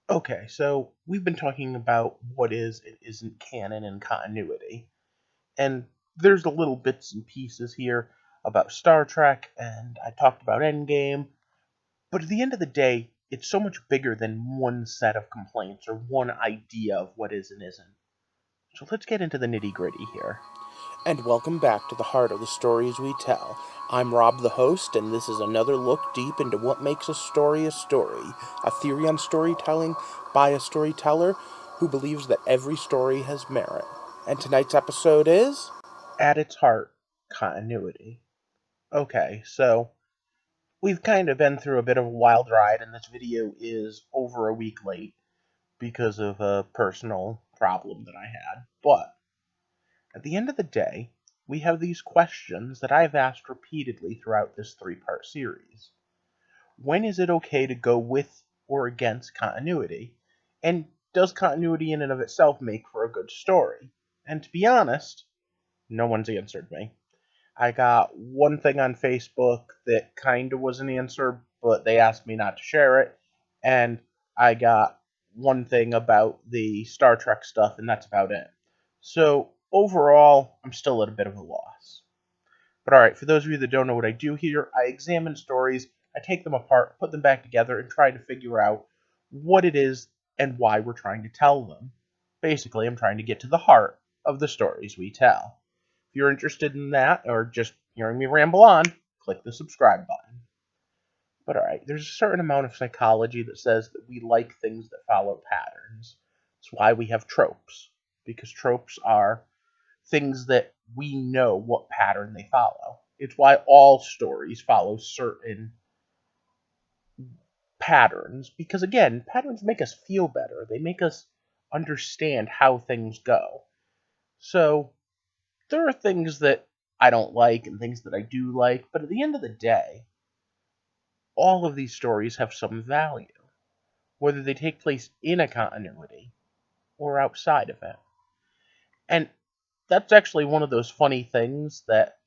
Okay, so we've been talking about what is and isn't canon and continuity, and there's the little bits and pieces here about Star Trek, and I talked about Endgame, but at the end of the day, it's so much bigger than one set of complaints or one idea of what is and isn't. So let's get into the nitty gritty here. And welcome back to the heart of the stories we tell. I'm Rob, the host, and this is another look deep into what makes a story, a theory on storytelling by a storyteller who believes that every story has merit. And tonight's episode is. At its heart, continuity. Okay, so we've kind of been through a bit of a wild ride, and this video is over a week late because of a personal problem that I had. But at the end of the day, we have these questions that I've asked repeatedly throughout this three-part series. When is it okay to go with or against continuity? And does continuity in and of itself make for a good story? And to be honest, no one's answered me. I got one thing on Facebook that kind of was an answer, but they asked me not to share it. And I got one thing about the Star Trek stuff, and that's about it. So overall, I'm still at a bit of a loss. But alright, for those of you that don't know what I do here, I examine stories, I take them apart, put them back together, and try to figure out what it is and why we're trying to tell them. Basically, I'm trying to get to the heart of the stories we tell. If you're interested in that, or just hearing me ramble on, click the subscribe button. But alright, there's a certain amount of psychology that says that we like things that follow patterns. That's why we have tropes, because tropes are things that we know what pattern they follow. It's why all stories follow certain patterns, because again, patterns make us feel better. They make us understand how things go. So, there are things that I don't like and things that I do like, but at the end of the day, all of these stories have some value, whether they take place in a continuity or outside of it. And that's actually one of those funny things that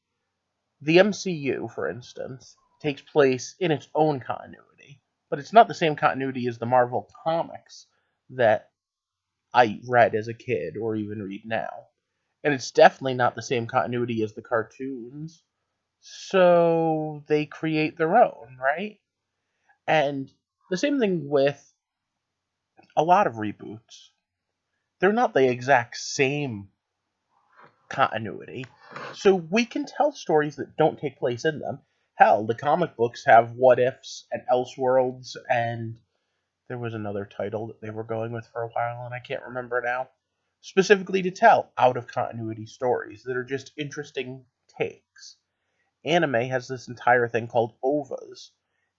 the MCU, for instance, takes place in its own continuity, but it's not the same continuity as the Marvel comics that I read as a kid or even read now. And it's definitely not the same continuity as the cartoons. So they create their own, right? And the same thing with a lot of reboots. They're not the exact same continuity. So we can tell stories that don't take place in them. Hell, the comic books have what ifs and Elseworlds, and there was another title that they were going with for a while, and I can't remember now. Specifically to tell out of continuity stories that are just interesting takes. Anime has this entire thing called OVAs,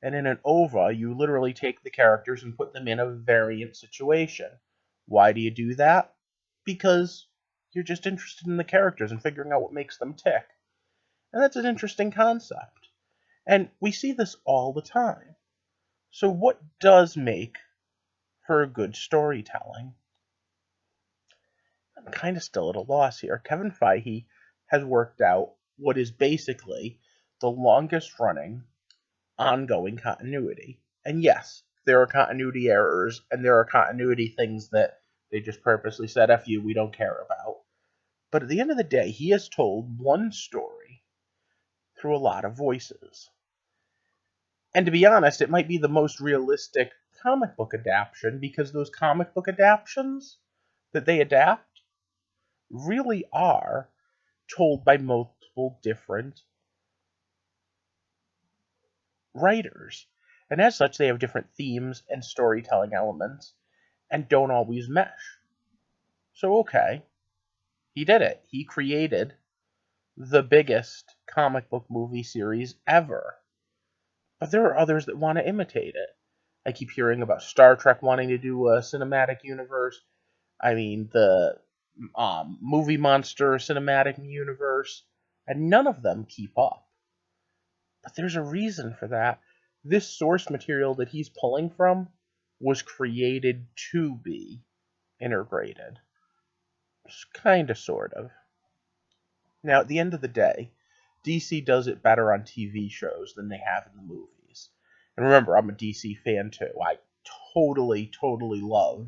and in an OVA, you literally take the characters and put them in a variant situation. Why do you do that? Because you're just interested in the characters and figuring out what makes them tick. And that's an interesting concept. And we see this all the time. So, what does make for good storytelling? I'm kind of still at a loss here. Kevin Feige has worked out what is basically the longest running ongoing continuity. And yes, there are continuity errors and there are continuity things that they just purposely said, F you, we don't care about. But at the end of the day, he has told one story through a lot of voices. And to be honest, it might be the most realistic comic book adaptation because those comic book adaptations that they adapt really are told by multiple different writers. And as such, they have different themes and storytelling elements and don't always mesh. So, okay, he did it. He created the biggest comic book movie series ever. But there are others that want to imitate it. I keep hearing about Star Trek wanting to do a cinematic universe. I mean, the movie monster cinematic universe. And none of them keep up. But there's a reason for that. This source material that he's pulling from was created to be integrated. Kind of, sort of. Now, at the end of the day, DC does it better on TV shows than they have in the movies. And remember, I'm a DC fan too. I totally love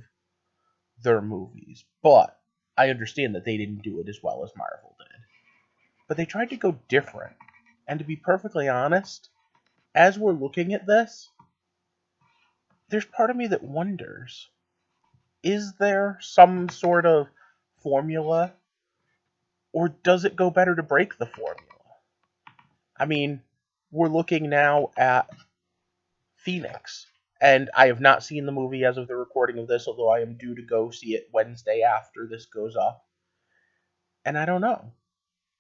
their movies, but I understand that they didn't do it as well as Marvel did. But they tried to go different. And to be perfectly honest, as we're looking at this, there's part of me that wonders, is there some sort of formula, or does it go better to break the formula? I mean, we're looking now at Phoenix, and I have not seen the movie as of the recording of this, although I am due to go see it Wednesday after this goes up. And I don't know.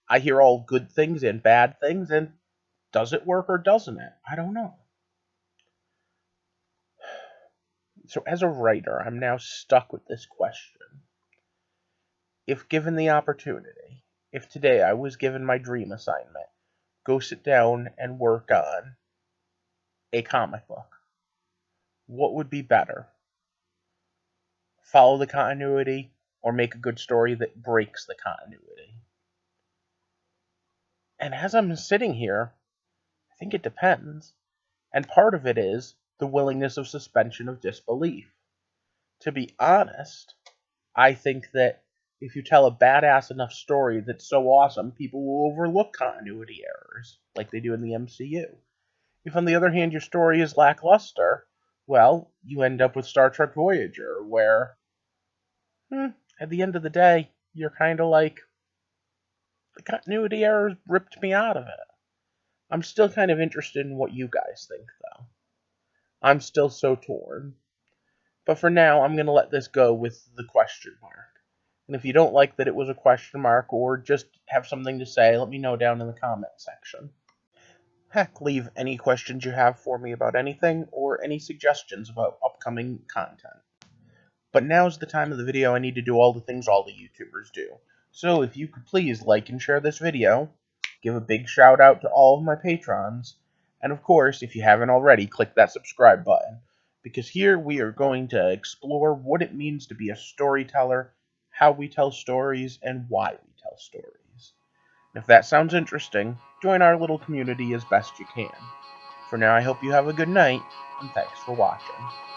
I hear all good things and bad things, and does it work or doesn't it? I don't know. So, as a writer, I'm now stuck with this question. If given the opportunity, if today I was given my dream assignment, go sit down and work on a comic book, what would be better? Follow the continuity or make a good story that breaks the continuity? And as I'm sitting here, I think it depends. And part of it is the willingness of suspension of disbelief. To be honest, I think that if you tell a badass enough story that's so awesome, people will overlook continuity errors, like they do in the MCU. If, on the other hand, your story is lackluster, well, you end up with Star Trek Voyager, where, at the end of the day, you're kind of like, the continuity errors ripped me out of it. I'm still kind of interested in what you guys think, though. I'm still so torn. But for now, I'm going to let this go with the question mark. And if you don't like that it was a question mark or just have something to say, let me know down in the comment section. Heck, leave any questions you have for me about anything or any suggestions about upcoming content. But now's the time of the video I need to do all the things all the YouTubers do. So if you could please like and share this video, give a big shout out to all of my patrons, and of course, if you haven't already, click that subscribe button, because here we are going to explore what it means to be a storyteller, how we tell stories, and why we tell stories. And if that sounds interesting, join our little community as best you can. For now, I hope you have a good night, and thanks for watching.